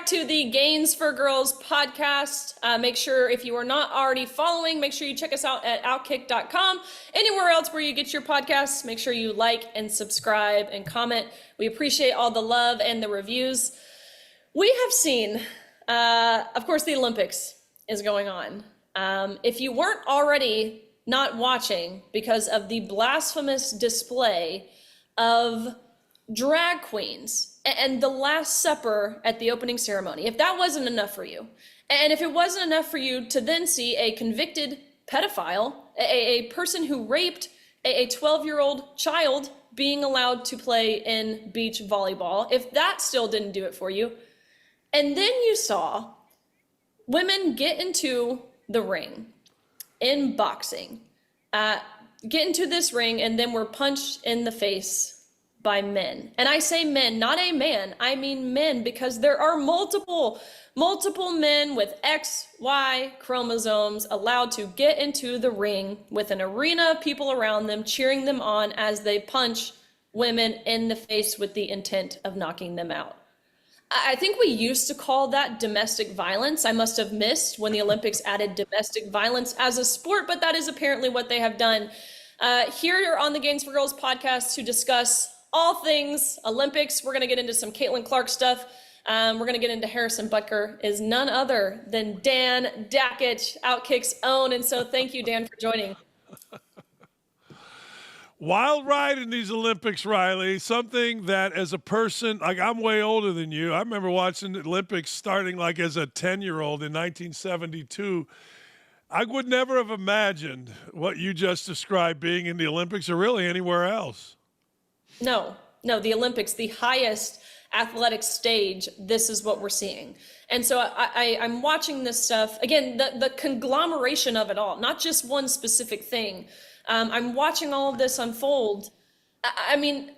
back to the Gains for Girls podcast. Make sure, if you are not already following, make sure you check us out at OutKick.com. Anywhere else where you get your podcasts, make sure you like and subscribe and comment. We appreciate all the love and the reviews. We have seen, of course, the Olympics is going on. If you weren't already not watching because of the blasphemous display of drag queens and the Last Supper at the opening ceremony, if that wasn't enough for you, and if it wasn't enough for you to then see a convicted pedophile, a person who raped a 12-year-old child being allowed to play in beach volleyball, if that still didn't do it for you, and then you saw women get into the ring in boxing, get into this ring, and then were punched in the face by men. And I say men, not a man, I mean men, because there are multiple men with XY chromosomes allowed to get into the ring with an arena of people around them cheering them on as they punch women in the face with the intent of knocking them out. I think we used to call that domestic violence. I must have missed when the Olympics added domestic violence as a sport, but that is apparently what they have done. Here on the Gains for Girls podcast to discuss all things Olympics. We're going to get into some Caitlin Clark stuff. We're going to get into Harrison Butker, is none other than Dan Dakich, OutKick's own. And so thank you, Dan, for joining. Wild ride in these Olympics, Riley. Something that as a person, like I'm way older than you. I remember watching the Olympics starting like as a 10-year-old in 1972. I would never have imagined what you just described being in the Olympics or really anywhere else. No, the Olympics, the highest athletic stage, this is what we're seeing. And so I'm watching this stuff, again, the conglomeration of it all, not just one specific thing. I'm watching all of this unfold. I mean,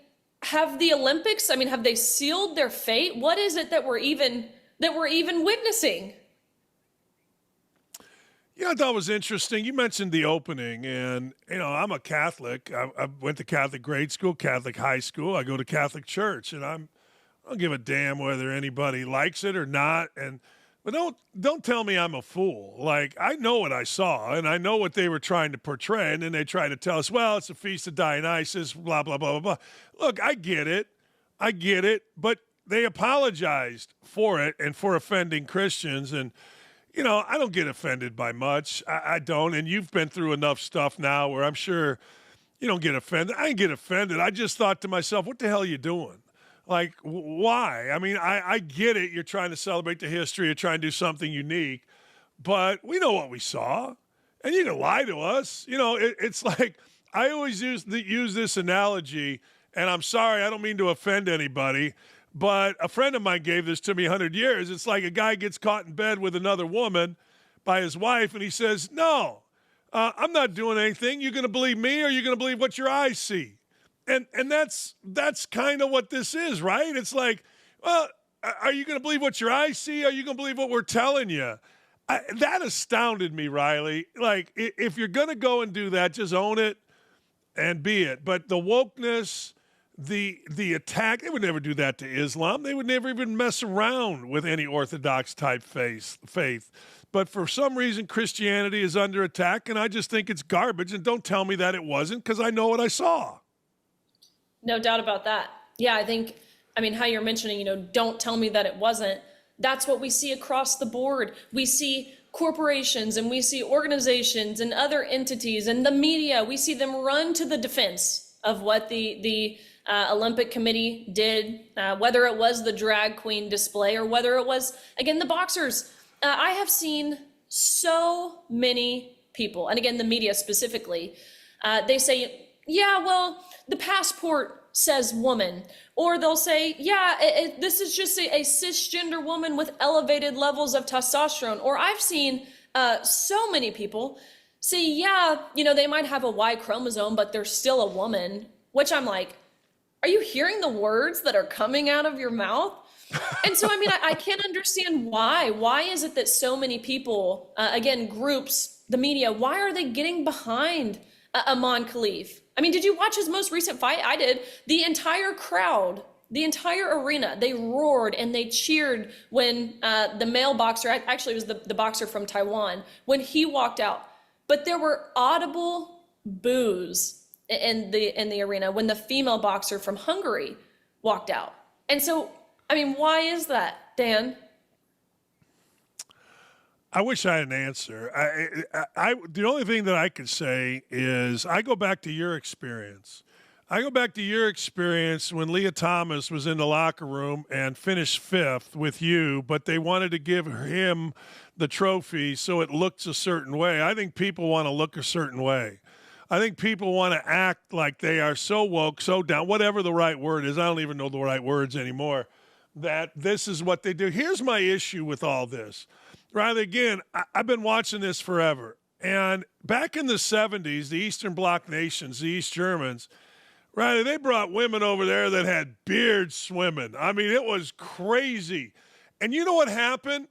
have the Olympics, have they sealed their fate? What is it that we're even witnessing? Yeah, I thought it was interesting. You mentioned the opening, and, I'm a Catholic. I went to Catholic grade school, Catholic high school. I go to Catholic church, and I don't give a damn whether anybody likes it or not. But don't tell me I'm a fool. Like, I know what I saw, and I know what they were trying to portray, and then they try to tell us, well, it's a feast of Dionysus, blah, blah, blah, blah, blah. Look, I get it, but they apologized for it and for offending Christians, and I don't get offended by much. I don't. And you've been through enough stuff now where I'm sure you don't get offended. I didn't get offended. I just thought to myself, what the hell are you doing? Like, why? I get it. You're trying to celebrate the history. You're trying to do something unique. But we know what we saw. And you can lie to us. It's like I always use this analogy, and I'm sorry, I don't mean to offend anybody. But a friend of mine gave this to me 100 years. It's like a guy gets caught in bed with another woman by his wife, and he says, no, I'm not doing anything. You're going to believe me, or you're going to believe what your eyes see. And that's kind of what this is, right? It's like, well, are you going to believe what your eyes see? Are you going to believe what we're telling you? That astounded me, Riley. Like, if you're going to go and do that, just own it and be it. But the wokeness, the attack, they would never do that to Islam. They would never even mess around with any Orthodox type faith. But for some reason, Christianity is under attack, and I just think it's garbage. And don't tell me that it wasn't, because I know what I saw. No doubt about that. Yeah, I think, how you're mentioning, don't tell me that it wasn't. That's what we see across the board. We see corporations and we see organizations and other entities and the media. We see them run to the defense of what the Olympic Committee did, whether it was the drag queen display or whether it was, again, the boxers. I have seen so many people, and again, the media specifically, they say, yeah, well, the passport says woman, or they'll say, yeah, this is just a cisgender woman with elevated levels of testosterone. Or I've seen so many people say, yeah, they might have a Y chromosome, but they're still a woman, which I'm like, are you hearing the words that are coming out of your mouth? And so, I can't understand why. Why is it that so many people, again, groups, the media, why are they getting behind Amon Khalif? Did you watch his most recent fight? I did. The entire crowd The entire arena, they roared and they cheered when the male boxer, actually it was the boxer from Taiwan, when he walked out. But there were audible boos in the arena when the female boxer from Hungary walked out. And so, I mean, why is that, Dan? I wish I had an answer. The only thing that I could say is I go back to your experience. I go back to your experience when Leah Thomas was in the locker room and finished 5th with you, but they wanted to give him the trophy so it looks a certain way. I think people want to look a certain way. I think people want to act like they are so woke, so down, whatever the right word is. I don't even know the right words anymore, that this is what they do. Here's my issue with all this. Right, again, I've been watching this forever. And back in the 70s, the Eastern Bloc nations, the East Germans, right, they brought women over there that had beards swimming. I mean, it was crazy. And you know what happened?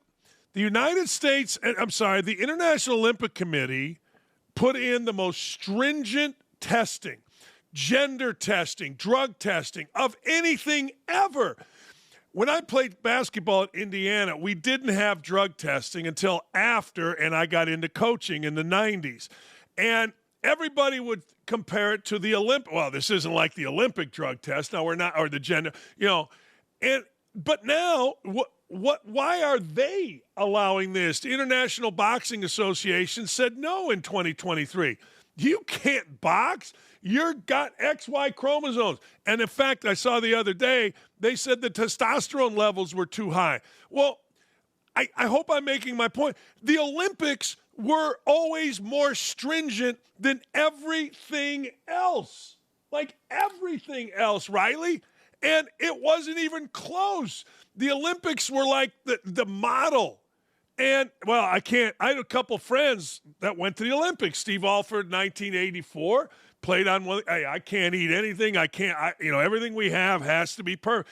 The the International Olympic Committee put in the most stringent testing, gender testing, drug testing of anything ever. When I played basketball at Indiana, we didn't have drug testing until after, and I got into coaching in the 90s. And everybody would compare it to the Olympic. Well, this isn't like the Olympic drug test. No, we're not, or the gender, but now, why are they allowing this? The International Boxing Association said no in 2023. You can't box. You've got XY chromosomes. And in fact, I saw the other day, they said the testosterone levels were too high. Well, I hope I'm making my point. The Olympics were always more stringent than everything else. Like everything else, Riley. And it wasn't even close. The Olympics were like the model. And, well, I had a couple friends that went to the Olympics. Steve Alford, 1984, played on one. Hey, I can't eat anything. Everything we have has to be perfect.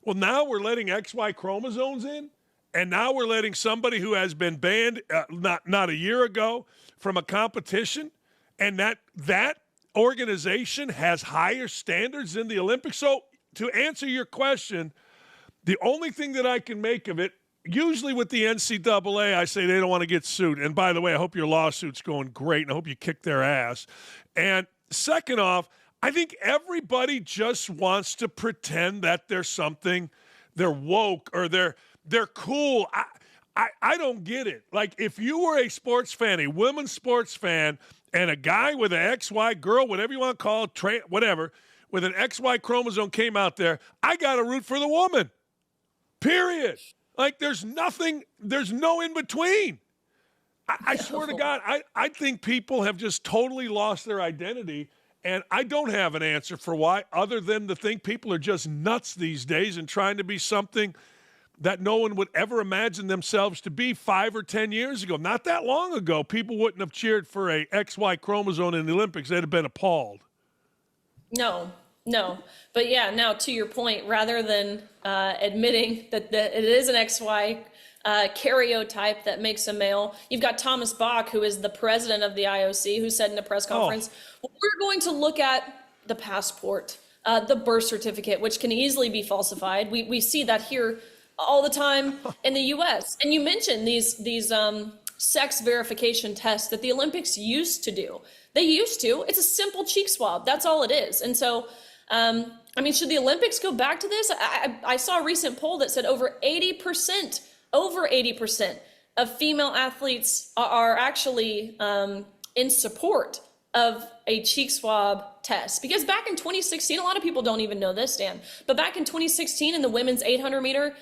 Well, now we're letting XY chromosomes in, and now we're letting somebody who has been banned not a year ago from a competition, and that organization has higher standards than the Olympics. So to answer your question, the only thing that I can make of it, usually with the NCAA, I say they don't want to get sued. And by the way, I hope your lawsuit's going great, and I hope you kick their ass. And second off, I think everybody just wants to pretend that they're something, they're woke, or they're cool. I don't get it. Like, if you were a sports fan, a women's sports fan, and a guy with an XY girl, whatever you want to call it, whatever, with an XY chromosome came out there, I got to root for the woman. Period. Like, there's no in between. I swear to God, I think people have just totally lost their identity, and I don't have an answer for why, other than to think people are just nuts these days and trying to be something that no one would ever imagine themselves to be 5 or 10 years ago. Not that long ago, people wouldn't have cheered for a XY chromosome in the Olympics. They'd have been appalled. No. But yeah, now to your point, rather than admitting that it is an XY karyotype that makes a male, you've got Thomas Bach, who is the president of the IOC, who said in a press conference, well, we're going to look at the passport, the birth certificate, which can easily be falsified. We see that here all the time in the US. And you mentioned these sex verification tests that the Olympics used to do. They used to. It's a simple cheek swab. That's all it is. And so, should the Olympics go back to this? I saw a recent poll that said over 80% of female athletes are actually in support of a cheek swab test. Because back in 2016, a lot of people don't even know this, Dan, but back in 2016 in the women's 800 meter,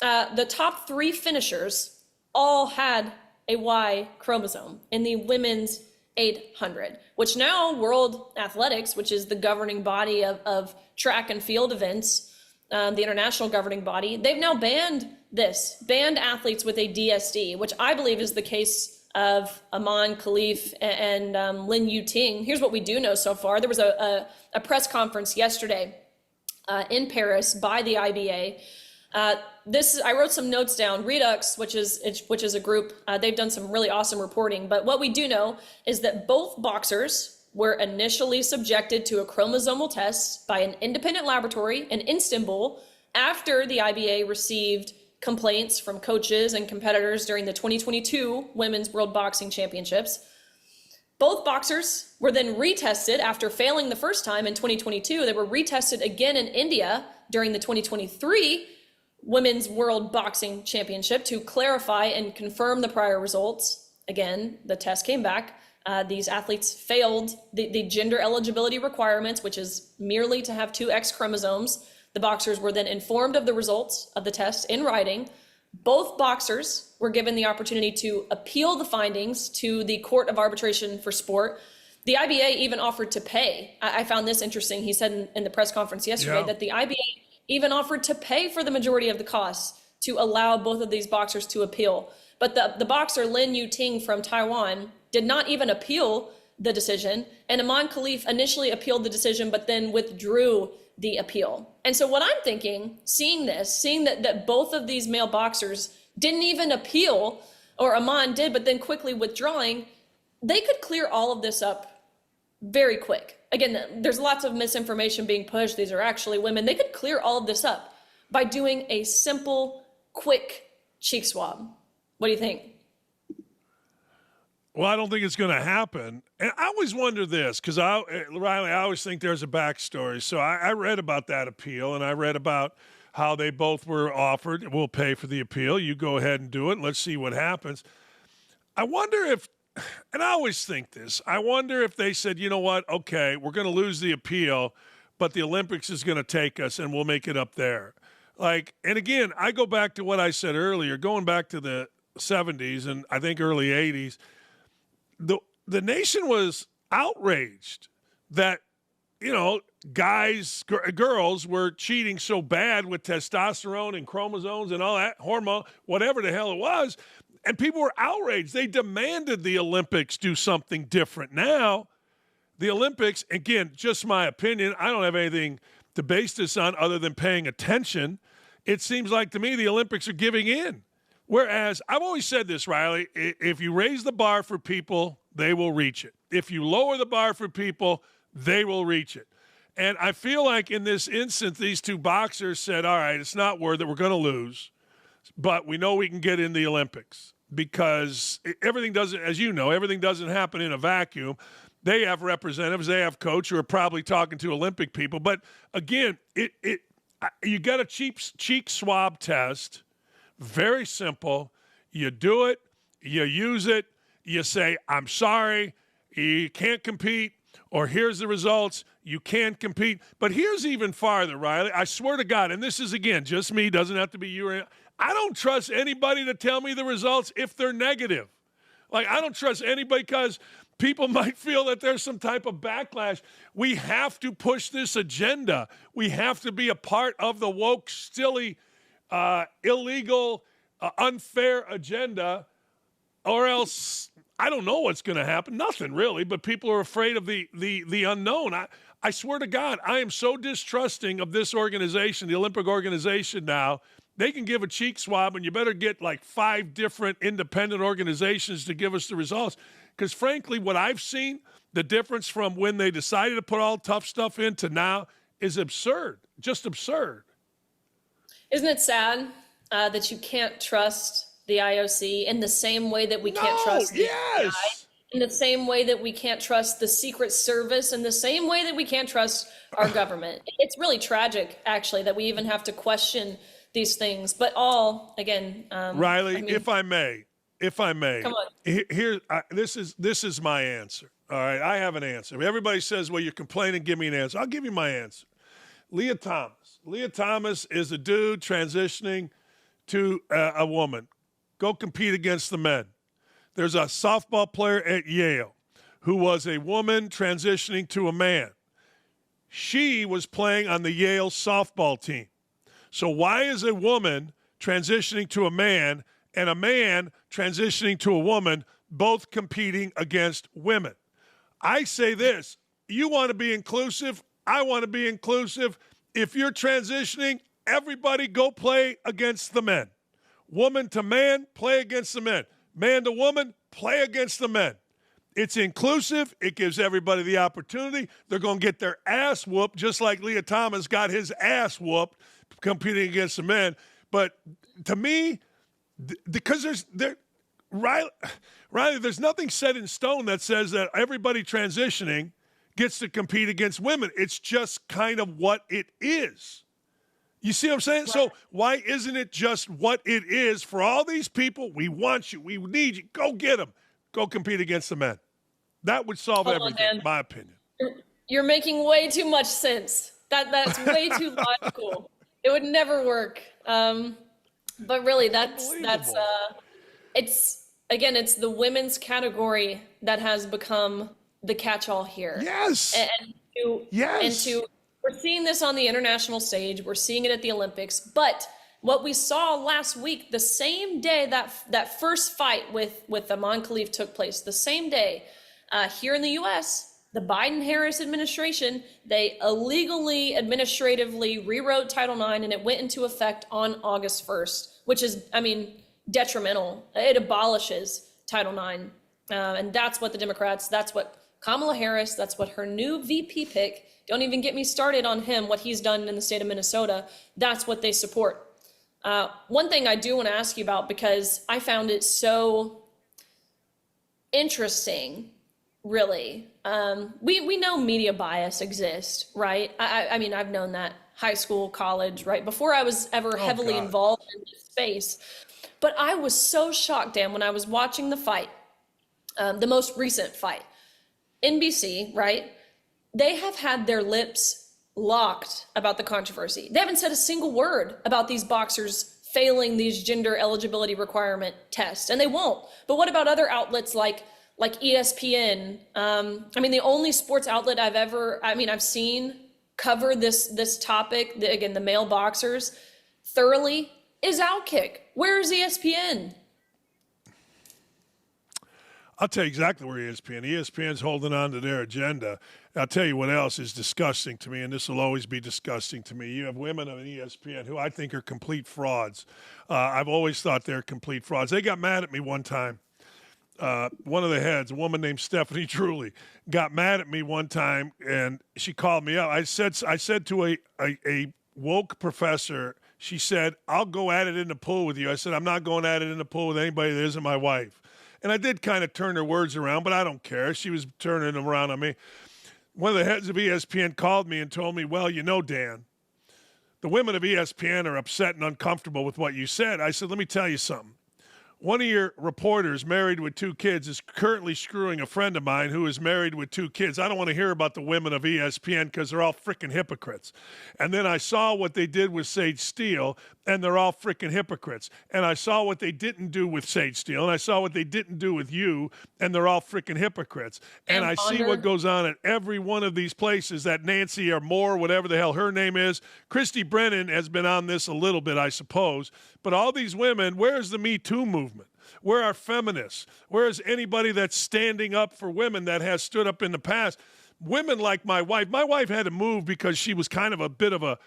the top 3 finishers all had a Y chromosome in the women's 800, which now World Athletics, which is the governing body of track and field events, the international governing body, they've now banned athletes with a DSD, which I believe is the case of Aman Khalif and Lin Yuting. Here's what we do know so far. There was a press conference yesterday in Paris by the IBA. I wrote some notes down. Redux, which is a group, they've done some really awesome reporting. But what we do know is that both boxers, were initially subjected to a chromosomal test by an independent laboratory in Istanbul after the IBA received complaints from coaches and competitors during the 2022 Women's World Boxing Championships. Both boxers were then retested after failing the first time in 2022. They were retested again in India during the 2023 Women's World Boxing Championship to clarify and confirm the prior results. Again, the test came back. These athletes failed the gender eligibility requirements, which is merely to have two X chromosomes. The boxers were then informed of the results of the test in writing. Both boxers were given the opportunity to appeal the findings to the Court of Arbitration for Sport. The IBA even offered to pay. I found this interesting. He said in the press conference yesterday that the IBA even offered to pay for the majority of the costs to allow both of these boxers to appeal. But the boxer Lin Yu-Ting from Taiwan did not even appeal the decision. And Aman Khalif initially appealed the decision, but then withdrew the appeal. And so what I'm thinking, seeing that both of these male boxers didn't even appeal, or Aman did, but then quickly withdrawing, they could clear all of this up very quick. Again, there's lots of misinformation being pushed. These are actually women. They could clear all of this up by doing a simple, quick cheek swab. What do you think? Well, I don't think it's going to happen. And I always wonder this, because Riley, I always think there's a backstory. So I read about that appeal, and I read about how they both were offered, we'll pay for the appeal. You go ahead and do it. Let's see what happens. I wonder if, and I always think this, I wonder if they said, you know what, okay, we're going to lose the appeal, but the Olympics is going to take us, and we'll make it up there. Like, and again, I go back to what I said earlier, going back to the 70s and I think early 80s, the nation was outraged that, you know, girls were cheating so bad with testosterone and chromosomes and all that hormone, whatever the hell it was. And people were outraged. They demanded the Olympics do something different. Now, the Olympics, again, just my opinion, I don't have anything to base this on other than paying attention. It seems like to me the Olympics are giving in. Whereas, I've always said this, Riley, if you raise the bar for people, they will reach it. If you lower the bar for people, they will reach it. And I feel like in this instance, these two boxers said, all right, it's not worth it. We're going to lose. But we know we can get in the Olympics because everything doesn't, as you know, everything doesn't happen in a vacuum. They have representatives, they have coaches who are probably talking to Olympic people. But again, you got a cheek swab test. Very simple. You do it, you use it, you say, I'm sorry, you can't compete, or here's the results, you can't compete. But here's even farther, Riley. I swear to God, and this is, again, just me, doesn't have to be you. I don't trust anybody to tell me the results if they're negative. Like, I don't trust anybody because people might feel that there's some type of backlash. We have to push this agenda. We have to be a part of the woke, silly, illegal, unfair agenda, or else I don't know what's going to happen. Nothing really, but people are afraid of the unknown. I swear to God, I am so distrusting of this organization, the Olympic organization now. They can give a cheek swab, and you better get like 5 different independent organizations to give us the results. Because frankly, what I've seen, the difference from when they decided to put all tough stuff in to now is absurd, just absurd. Isn't it sad that you can't trust the IOC in the same way that we can't trust the FBI, in the same way that we can't trust the Secret Service, in the same way that we can't trust our government? It's really tragic, actually, that we even have to question these things. But all, again, Riley, if I may, come on. Here, this is my answer. All right, I have an answer. Everybody says, well, you're complaining, give me an answer. I'll give you my answer. Leah Thomas is a dude transitioning to a woman. Go compete against the men. There's a softball player at Yale who was a woman transitioning to a man. She was playing on the Yale softball team. So why is a woman transitioning to a man and a man transitioning to a woman both competing against women? I say this, you want to be inclusive, I want to be inclusive. If you're transitioning, everybody go play against the men. Woman to man, play against the men. Man to woman, play against the men. It's inclusive. It gives everybody the opportunity. They're going to get their ass whooped, just like Leah Thomas got his ass whooped competing against the men. But to me, because Riley, there's nothing set in stone that says that everybody transitioning gets to compete against women. It's just kind of what it is. You see what I'm saying? Right. So why isn't it just what it is for all these people? We want you. We need you. Go get them. Go compete against the men. That would solve everything, in my opinion. You're making way too much sense. That's way too logical. It would never work. But really, it's the women's category that has become the catch-all here. Yes. We're seeing this on the international stage. We're seeing it at the Olympics. But what we saw last week, the same day that first fight with Amon Khalif took place, the same day here in the U.S., the Biden-Harris administration, they illegally, administratively rewrote Title IX, and it went into effect on August 1st, which is, detrimental. It abolishes Title IX. And that's what the Democrats, that's what Kamala Harris, that's what her new VP pick, don't even get me started on him, what he's done in the state of Minnesota, that's what they support. One thing I do want to ask you about, because I found it so interesting, really. We know media bias exists, right? I've known that high school, college, right? Before I was ever heavily involved in this space. But I was so shocked, Dan, when I was watching the fight, the most recent fight. NBC, right? They have had their lips locked about the controversy. They haven't said a single word about these boxers failing these gender eligibility requirement tests, and they won't. But what about other outlets like ESPN? The only sports outlet I've seen cover this topic, the male boxers, thoroughly is OutKick. Where's ESPN? I'll tell you exactly where ESPN's holding on to their agenda. I'll tell you what else is disgusting to me, and this will always be disgusting to me. You have women on ESPN who I think are complete frauds. I've always thought they're complete frauds. They got mad at me one time. One of the heads, a woman named Stephanie Truly, got mad at me one time, and she called me up. I said to a woke professor, she said, "I'll go at it in the pool with you." I said, "I'm not going at it in the pool with anybody that isn't my wife." And I did kind of turn her words around, but I don't care. She was turning them around on me. One of the heads of ESPN called me and told me, "Well, Dan, the women of ESPN are upset and uncomfortable with what you said." I said, "Let me tell you something. One of your reporters married with 2 kids is currently screwing a friend of mine who is married with 2 kids. I don't want to hear about the women of ESPN because they're all freaking hypocrites." And then I saw what they did with Sage Steele, and they're all freaking hypocrites. And I saw what they didn't do with Sage Steele, and I saw what they didn't do with you, and they're all freaking hypocrites. And I see what goes on at every one of these places, that Nancy or Moore, whatever the hell her name is. Christy Brennan has been on this a little bit, I suppose. But all these women, where's the Me Too movement? Where are feminists? Where is anybody that's standing up for women that has stood up in the past? Women like my wife. My wife had to move because she was kind of a bit of a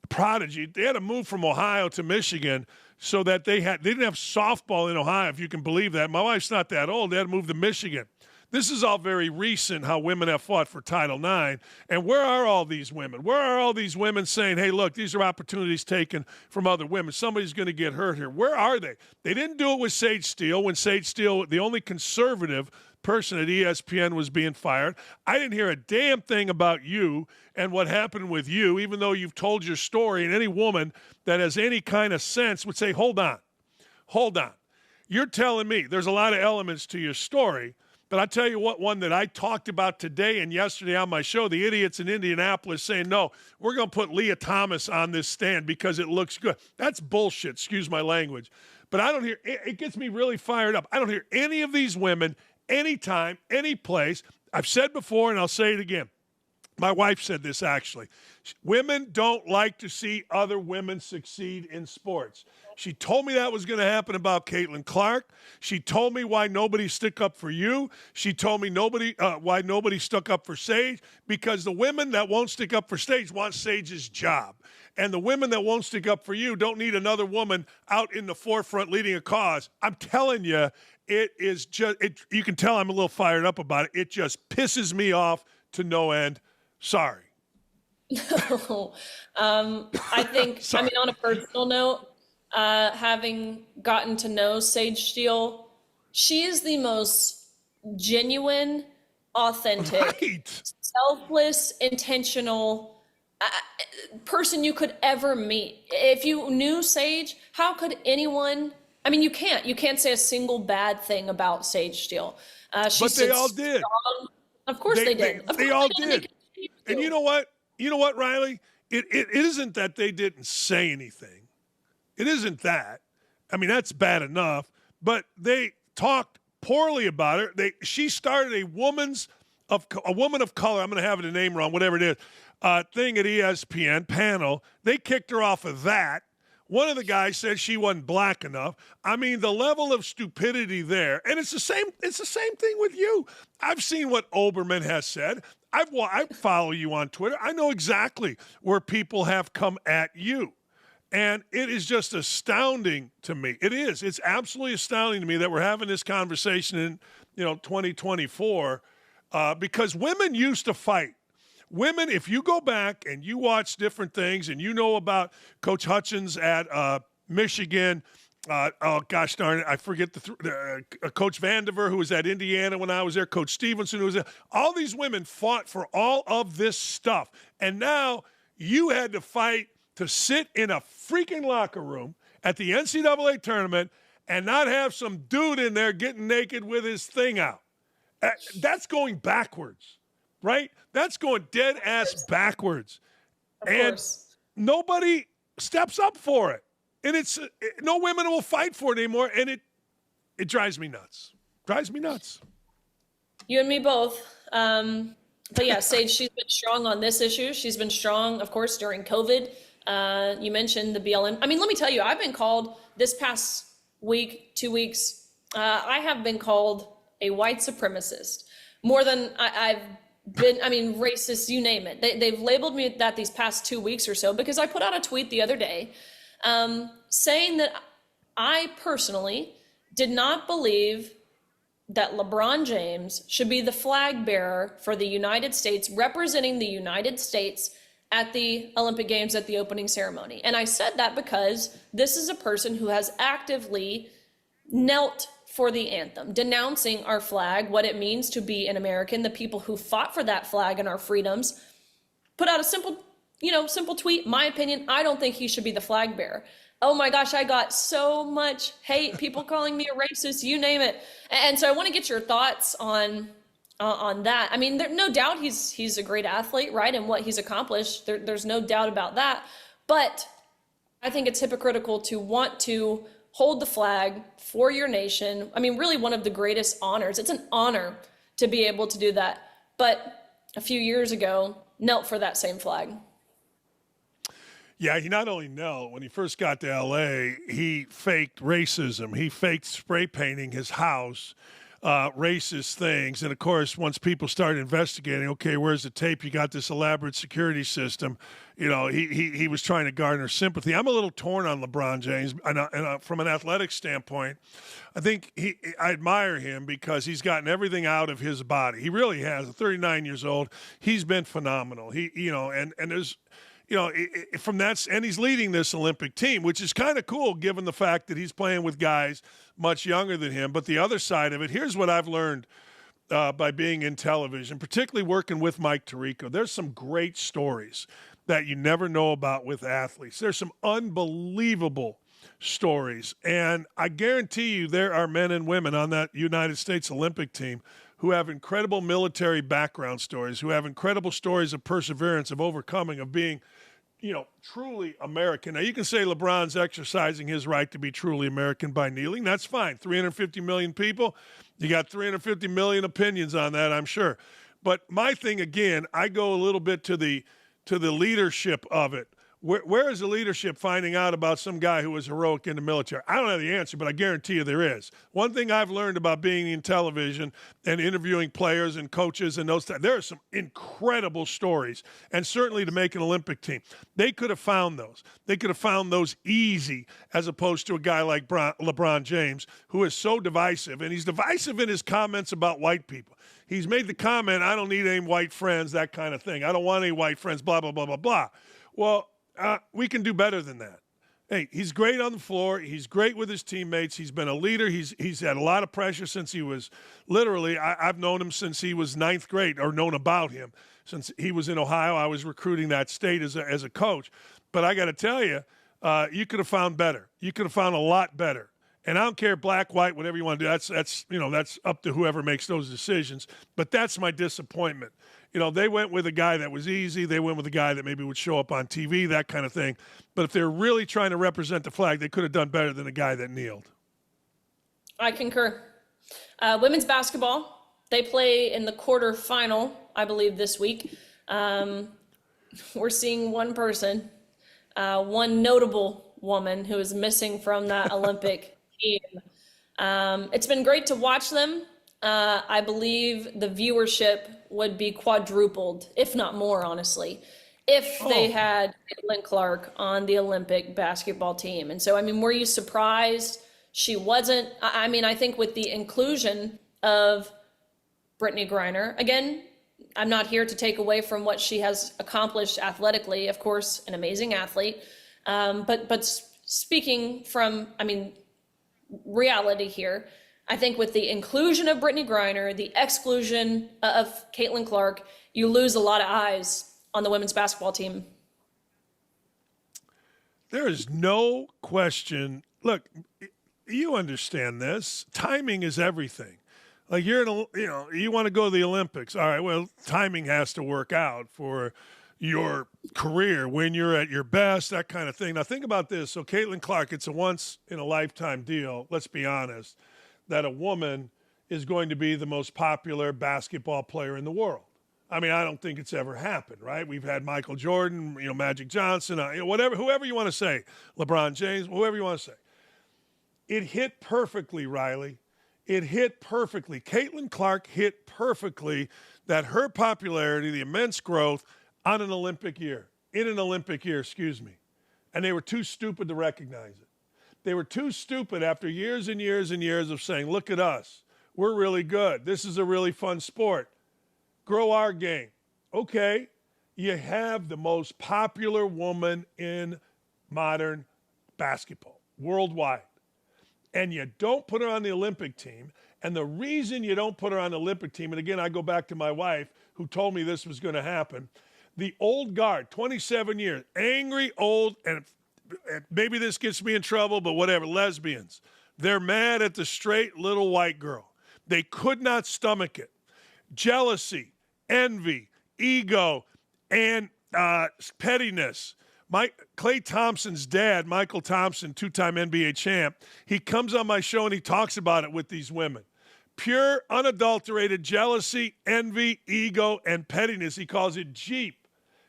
prodigy. They had to move from Ohio to Michigan so that they didn't have softball in Ohio, if you can believe that. My wife's not that old. They had to move to Michigan. This is all very recent, how women have fought for Title IX. And where are all these women? Where are all these women saying, "Hey, look, these are opportunities taken from other women. Somebody's going to get hurt here"? Where are they? They didn't do it with Sage Steele when Sage Steele, the only conservative person at ESPN, was being fired. I didn't hear a damn thing about you and what happened with you, even though you've told your story. And any woman that has any kind of sense would say, hold on. You're telling me there's a lot of elements to your story. But I'll tell you what, one that I talked about today and yesterday on my show, the idiots in Indianapolis saying, "No, we're going to put Leah Thomas on this stand because it looks good." That's bullshit, excuse my language. But I don't hear, it gets me really fired up. I don't hear any of these women, anytime, any place. I've said before, and I'll say it again. My wife said this, actually. Women don't like to see other women succeed in sports. She told me that was going to happen about Caitlin Clark. She told me why nobody stuck up for you. She told me why nobody stuck up for Sage, because the women that won't stick up for Sage want Sage's job. And the women that won't stick up for you don't need another woman out in the forefront leading a cause. I'm telling you, it is just, you can tell I'm a little fired up about it. It just pisses me off to no end. Sorry. I think, I mean, on a personal note, having gotten to know Sage Steele, she is the most genuine, authentic, Right. selfless, intentional person you could ever meet. If you knew Sage, how could anyone? I mean, you can't say a single bad thing about Sage Steele. She But they stood all did. strong. Of course they did. Of They course all they did. did. And you know what? You know what, Riley? It isn't that they didn't say anything. It isn't that. I mean, that's bad enough. But they talked poorly about her. She started a woman of color. I'm going to have the name wrong, whatever it is. Thing at ESPN panel. They kicked her off of that. One of the guys said she wasn't black enough. I mean, the level of stupidity there, and it's the same thing with you. I've seen what Olbermann has said. I follow you on Twitter. I know exactly where people have come at you. And it is just astounding to me. It is. It's absolutely astounding to me that we're having this conversation in, 2024, because women used to fight. Women, if you go back and you watch different things and you know about Coach Hutchins at Michigan, oh gosh darn it, I forget Coach Vandiver, who was at Indiana when I was there, Coach Stevenson, who was there. All these women fought for all of this stuff. And now you had to fight to sit in a freaking locker room at the NCAA tournament and not have some dude in there getting naked with his thing out. That's going backwards, right? That's going dead ass backwards. And nobody steps up for it. And no women will fight for it anymore. And it drives me nuts. Drives me nuts. You and me both. But yeah, Sage, she's been strong on this issue. She's been strong, of course, during COVID. You mentioned the BLM. I mean, let me tell you, I've been called this past week, 2 weeks, I have been called a white supremacist more than I've been, I mean, racist, you name it. They've labeled me that these past 2 weeks or so, because I put out a tweet the other day saying that I personally did not believe that LeBron James should be the flag bearer for the United States, representing the United States at the Olympic Games at the opening ceremony. And I said that because this is a person who has actively knelt for the anthem, denouncing our flag, what it means to be an American, the people who fought for that flag and our freedoms. Put out a simple tweet. My opinion, I don't think he should be the flag bearer. Oh my gosh, I got so much hate, people calling me a racist, you name it. And so I want to get your thoughts on that. I mean, no doubt he's a great athlete, right? And what he's accomplished, there's no doubt about that. But I think it's hypocritical to want to hold the flag for your nation. I mean, really one of the greatest honors. It's an honor to be able to do that. But a few years ago, knelt for that same flag. Yeah, he not only knelt, when he first got to L.A., he faked racism. He faked spray painting his house, racist things. And, of course, once people started investigating, okay, where's the tape? You got this elaborate security system. He was trying to garner sympathy. I'm a little torn on LeBron James. And from an athletic standpoint, I think I admire him because he's gotten everything out of his body. He really has. At 39 years old, he's been phenomenal. And there's – from that, and he's leading this Olympic team, which is kind of cool given the fact that he's playing with guys much younger than him. But the other side of it, here's what I've learned by being in television, particularly working with Mike Tirico. There's some great stories that you never know about with athletes. There's some unbelievable stories. And I guarantee you there are men and women on that United States Olympic team who have incredible military background stories, who have incredible stories of perseverance, of overcoming, of being truly American. Now, you can say LeBron's exercising his right to be truly American by kneeling. That's fine. 350 million people. You got 350 million opinions on that, I'm sure. But my thing, again, I go a little bit to the leadership of it. Where is the leadership finding out about some guy who was heroic in the military? I don't have the answer, but I guarantee you there is. One thing I've learned about being in television and interviewing players and coaches and there are some incredible stories, and certainly to make an Olympic team. They could have found those. They could have found those easy as opposed to a guy like LeBron James, who is so divisive, and he's divisive in his comments about white people. He's made the comment, I don't need any white friends, that kind of thing. I don't want any white friends, blah, blah, blah, blah, blah. Well, we can do better than that. Hey, he's great on the floor. He's great with his teammates. He's been a leader. He's had a lot of pressure since he was literally, I've known him since he was ninth grade, or known about him since he was in Ohio. I was recruiting that state as a coach. But I got to tell you, you could have found better. You could have found a lot better. And I don't care, black, white, whatever you want to do. That's up to whoever makes those decisions. But that's my disappointment. They went with a guy that was easy. They went with a guy that maybe would show up on TV, that kind of thing. But if they're really trying to represent the flag, they could have done better than a guy that kneeled. I concur. Women's basketball, they play in the quarterfinal, I believe, this week. We're seeing one person, one notable woman who is missing from that Olympic team. It's been great to watch them. I believe the viewership would be quadrupled, if not more, honestly, if they had Caitlin Clark on the Olympic basketball team. And so, were you surprised she wasn't? I think with the inclusion of Brittany Griner, again, I'm not here to take away from what she has accomplished athletically, of course, an amazing athlete. But speaking from, reality here, I think with the inclusion of Brittany Griner, the exclusion of Caitlin Clark, you lose a lot of eyes on the women's basketball team. There is no question. Look, you understand this. Timing is everything. Like you want to go to the Olympics. All right, well, timing has to work out for your career when you're at your best, that kind of thing. Now think about this. So Caitlin Clark, it's a once in a lifetime deal. Let's be honest. That a woman is going to be the most popular basketball player in the world. I don't think it's ever happened, right? We've had Michael Jordan, Magic Johnson, whoever you want to say, LeBron James, whoever you want to say. It hit perfectly, Riley. It hit perfectly. Caitlin Clark hit perfectly that her popularity, the immense growth in an Olympic year, and they were too stupid to recognize it. They were too stupid after years and years and years of saying, look at us. We're really good. This is a really fun sport. Grow our game. Okay, you have the most popular woman in modern basketball, worldwide. And you don't put her on the Olympic team. And the reason you don't put her on the Olympic team, and again, I go back to my wife who told me this was going to happen, the old guard, 27 years, angry, old, and maybe this gets me in trouble, but whatever, lesbians. They're mad at the straight little white girl. They could not stomach it. Jealousy, envy, ego, and pettiness. Klay Thompson's dad, Michael Thompson, two-time NBA champ, he comes on my show and he talks about it with these women. Pure, unadulterated jealousy, envy, ego, and pettiness. He calls it Jeep.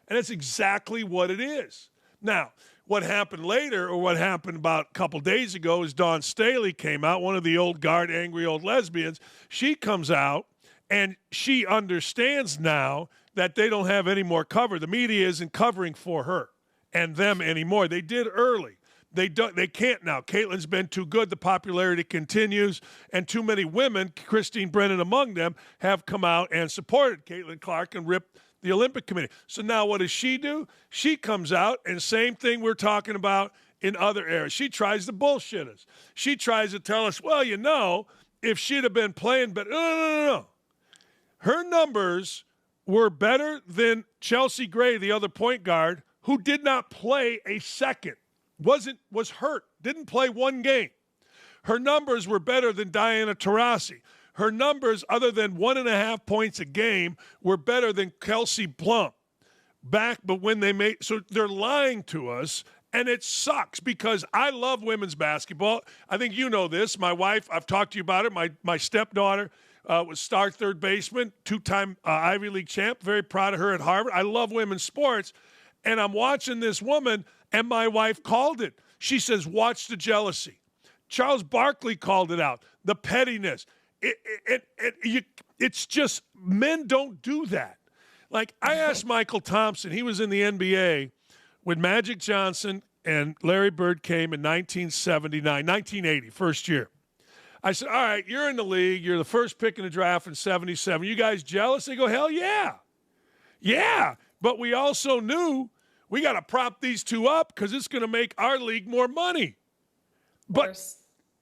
And that's exactly what it is. Now, what happened later, or what happened about a couple days ago, is Dawn Staley came out, one of the old guard, angry old lesbians. She comes out, and she understands now that they don't have any more cover. The media isn't covering for her and them anymore. They did early. They can't now. Caitlin's been too good. The popularity continues, and too many women, Christine Brennan among them, have come out and supported Caitlin Clark and ripped the Olympic Committee. So now what does she do? She comes out, and same thing we're talking about in other areas. She tries to bullshit us. She tries to tell us, well, if she'd have been playing better. No. Her numbers were better than Chelsea Gray, the other point guard, who did not play a second, was hurt, didn't play one game. Her numbers were better than Diana Taurasi. Her numbers, other than 1.5 points a game, were better than Kelsey Plum. So they're lying to us, and it sucks because I love women's basketball. I think you know this. My wife, I've talked to you about it. My stepdaughter was star third baseman, two-time Ivy League champ. Very proud of her at Harvard. I love women's sports. And I'm watching this woman, and my wife called it. She says, watch the jealousy. Charles Barkley called it out, the pettiness. It's just, men don't do that. Like, I asked Michael Thompson, he was in the NBA when Magic Johnson and Larry Bird came in 1980, first year. I said, all right, you're in the league. You're the first pick in the draft in 77. You guys jealous? They go, hell yeah. Yeah. But we also knew we got to prop these two up because it's going to make our league more money. But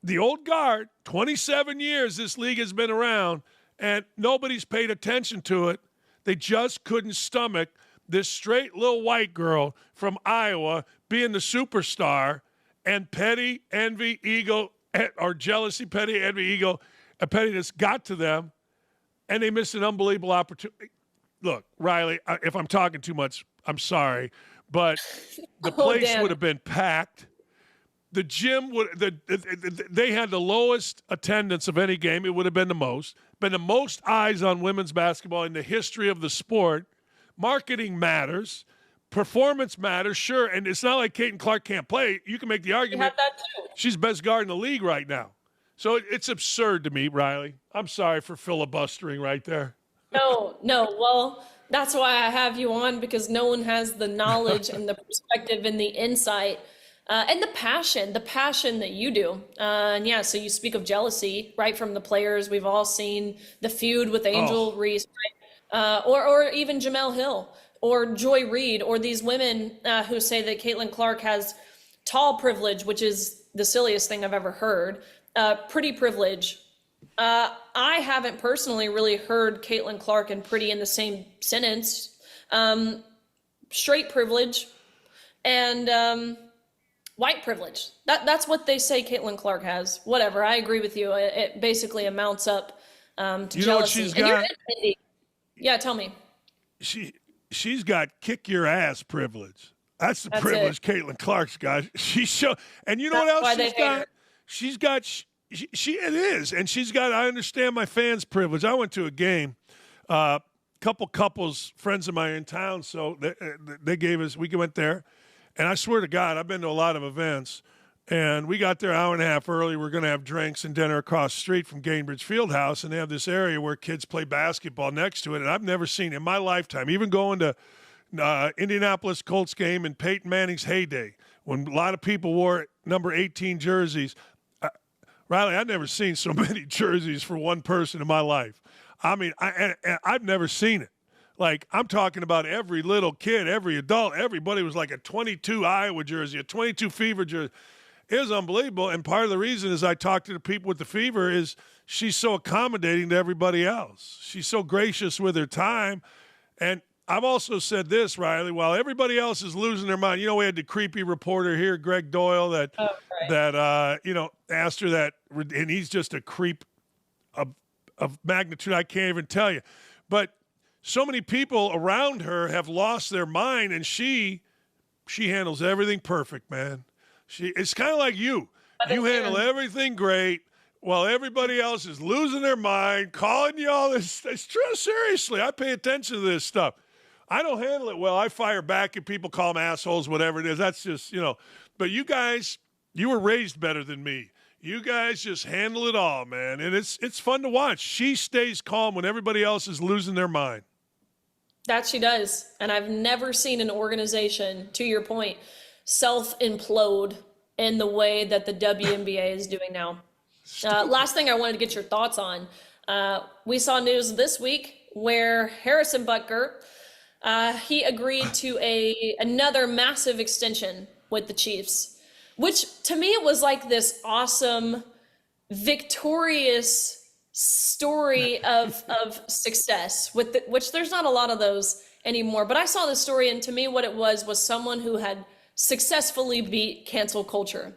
the old guard, 27 years this league has been around, and nobody's paid attention to it. They just couldn't stomach this straight little white girl from Iowa being the superstar, and petty, envy, ego, or jealousy, petty, envy, ego, and pettiness got to them, and they missed an unbelievable opportunity. Look, Riley, if I'm talking too much, I'm sorry, but the place would have been packed. The gym they had the lowest attendance of any game. It would have been the most eyes on women's basketball in the history of the sport. Marketing matters. Performance matters, sure. And it's not like Caitlin Clark can't play. You can make the argument she's best guard in the league right now. So it's absurd to me, Riley. I'm sorry for filibustering right there. No. Well, that's why I have you on, because no one has the knowledge and the perspective and the insight and the passion that you do. And yeah, so you speak of jealousy, right, from the players. We've all seen the feud with Angel Reese, right? Or even Jamel Hill or Joy Reid, or these women who say that Caitlin Clark has tall privilege, which is the silliest thing I've ever heard, pretty privilege. I haven't personally really heard Caitlin Clark and pretty in the same sentence. Straight privilege and white privilege. That's what they say Caitlin Clark has. Whatever, I agree with you. It basically amounts up to jealousy. Know what she's got? Yeah, tell me. She's got kick your ass privilege. That's the privilege Caitlin Clark's got. And you know what else she's got? She's got it is, and she's got. I understand my fans' privilege. I went to a game, couple couples, friends of mine in town, so they gave us. We went there, and I swear to God, I've been to a lot of events, and we got there an hour and a half early. We're going to have drinks and dinner across the street from Gainbridge Fieldhouse, and they have this area where kids play basketball next to it, and I've never seen in my lifetime, even going to Indianapolis Colts game in Peyton Manning's heyday, when a lot of people wore number 18 jerseys. Riley, I've never seen so many jerseys for one person in my life. I mean, I've never seen it. Like, I'm talking about every little kid, every adult, everybody was like a 22 Iowa jersey, a 22 Fever jersey. It was unbelievable, and part of the reason is I talked to the people with the Fever is she's so accommodating to everybody else. She's so gracious with her time, and I've also said this, Riley, while everybody else is losing their mind, we had the creepy reporter here, Greg Doyle, that asked her that, and he's just a creep of magnitude I can't even tell you. But so many people around her have lost their mind, and she handles everything perfect, man. It's kind of like you. You handle everything great while everybody else is losing their mind, calling you all this. It's true, seriously. I pay attention to this stuff. I don't handle it well. I fire back and people call them assholes, whatever it is. That's just, But you guys, you were raised better than me. You guys just handle it all, man. And it's fun to watch. She stays calm when everybody else is losing their mind. That she does. And I've never seen an organization, to your point, self-implode in the way that the WNBA is doing now. Last thing I wanted to get your thoughts on. We saw news this week where Harrison Butker, he agreed to another massive extension with the Chiefs, which to me it was like this awesome, victorious story of success, which there's not a lot of those anymore. But I saw this story, and to me what it was someone who had successfully beat cancel culture.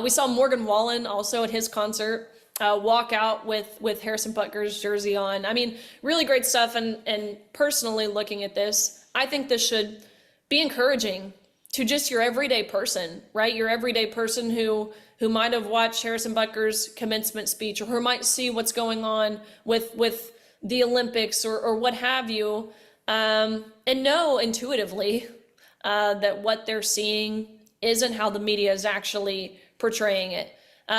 We saw Morgan Wallen also at his concert walk out with Harrison Butker's jersey on. I mean, really great stuff. And personally looking at this, I think this should be encouraging to just your everyday person, right? Your everyday person who might have watched Harrison Butker's commencement speech, or who might see what's going on with the Olympics or what have you, and know intuitively that what they're seeing isn't how the media is actually portraying it.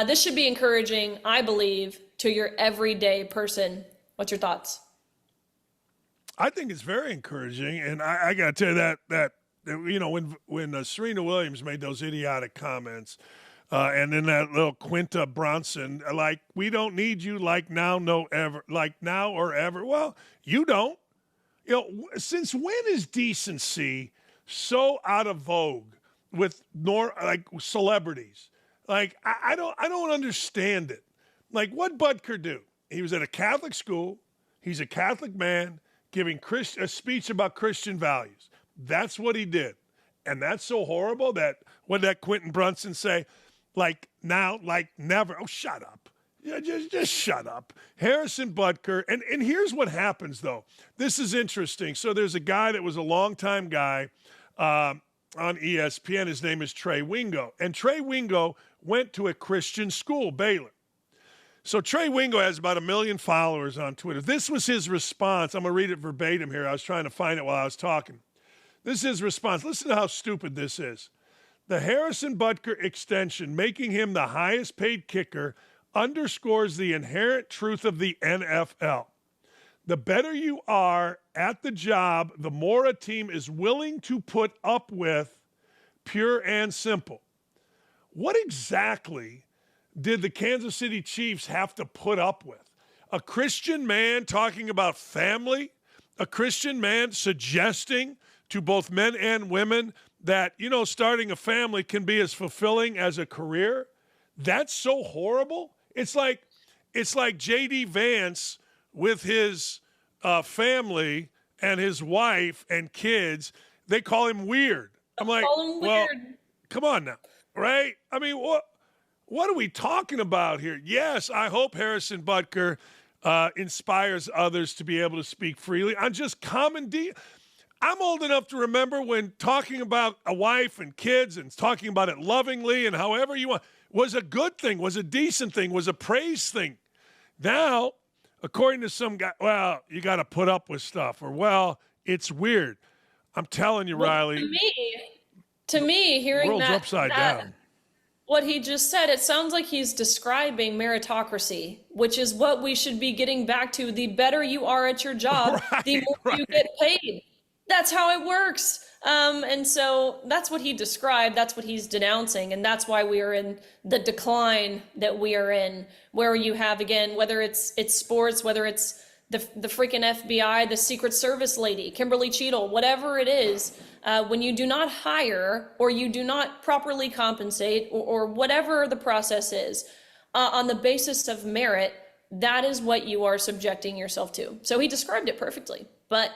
This should be encouraging, I believe, to your everyday person. What's your thoughts? I think it's very encouraging, and I got to tell you that when Serena Williams made those idiotic comments, and then that little Quinta Brunson, like, we don't need you, like now, no ever, like now or ever. Well, you don't. Since when is decency so out of vogue with celebrities? Like, I don't understand it. Like, what Butker do? He was at a Catholic school. He's a Catholic man giving a speech about Christian values. That's what he did. And that's so horrible that what did that Quentin Brunson say? Like now, like never. Oh, shut up. Yeah, just shut up. Harrison Butker. And here's what happens, though. This is interesting. So there's a guy that was a longtime guy on ESPN. His name is Trey Wingo. And Trey Wingo went to a Christian school, Baylor. So Trey Wingo has about 1 million followers on Twitter. This was his response. I'm going to read it verbatim here. I was trying to find it while I was talking. This is his response. Listen to how stupid this is. The Harrison Butker extension, making him the highest paid kicker, underscores the inherent truth of the NFL. The better you are at the job, the more a team is willing to put up with, pure and simple. What exactly did the Kansas City Chiefs have to put up with? A Christian man talking about family? A Christian man suggesting to both men and women that, starting a family can be as fulfilling as a career? That's so horrible. It's like J.D. Vance with his family and his wife and kids. They call him weird. I'm like, well, come on now, right? I mean, what are we talking about here? Yes, I hope Harrison Butker inspires others to be able to speak freely on just common I'm old enough to remember when talking about a wife and kids and talking about it lovingly and however you want was a good thing, was a decent thing, was a praise thing. Now, according to some guy, well, you got to put up with stuff, or, well, it's weird. I'm telling you, Riley. To me, hearing world's upside down. What he just said, it sounds like he's describing meritocracy, which is what we should be getting back to. The better you are at your job, the more you get paid. That's how it works. And so that's what he described. That's what he's denouncing. And that's why we are in the decline that we are in, where you have, again, whether it's sports, whether it's the freaking FBI, the Secret Service lady, Kimberly Cheadle, whatever it is, when you do not hire or you do not properly compensate or whatever the process is on the basis of merit, that is what you are subjecting yourself to. So he described it perfectly, but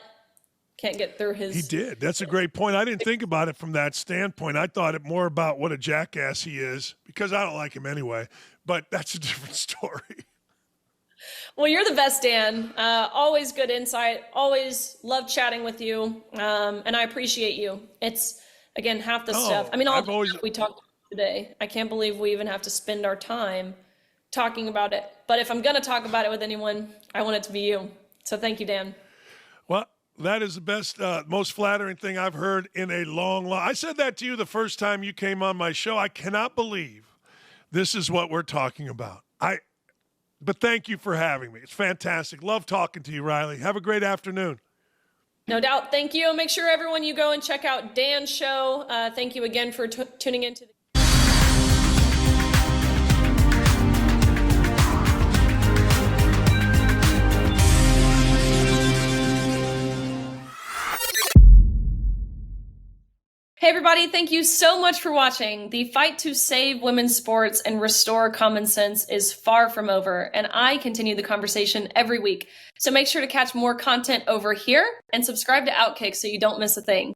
can't get through his... He did. That's a great point. I didn't think about it from that standpoint. I thought it more about what a jackass he is, because I don't like him anyway, but that's a different story. Well, you're the best, Dan. Always good insight. Always love chatting with you. And I appreciate you. It's, again, half the stuff. I mean, all the stuff we talked about today. I can't believe we even have to spend our time talking about it. But if I'm going to talk about it with anyone, I want it to be you. So thank you, Dan. Well, that is the best, most flattering thing I've heard in a long. I said that to you the first time you came on my show. I cannot believe this is what we're talking about. But thank you for having me. It's fantastic. Love talking to you, Riley. Have a great afternoon. No doubt. Thank you. Make sure everyone you go and check out Dan's show. Thank you again for tuning into the Hey everybody, thank you so much for watching. The fight to save women's sports and restore common sense is far from over, and I continue the conversation every week. So make sure to catch more content over here and subscribe to OutKick so you don't miss a thing.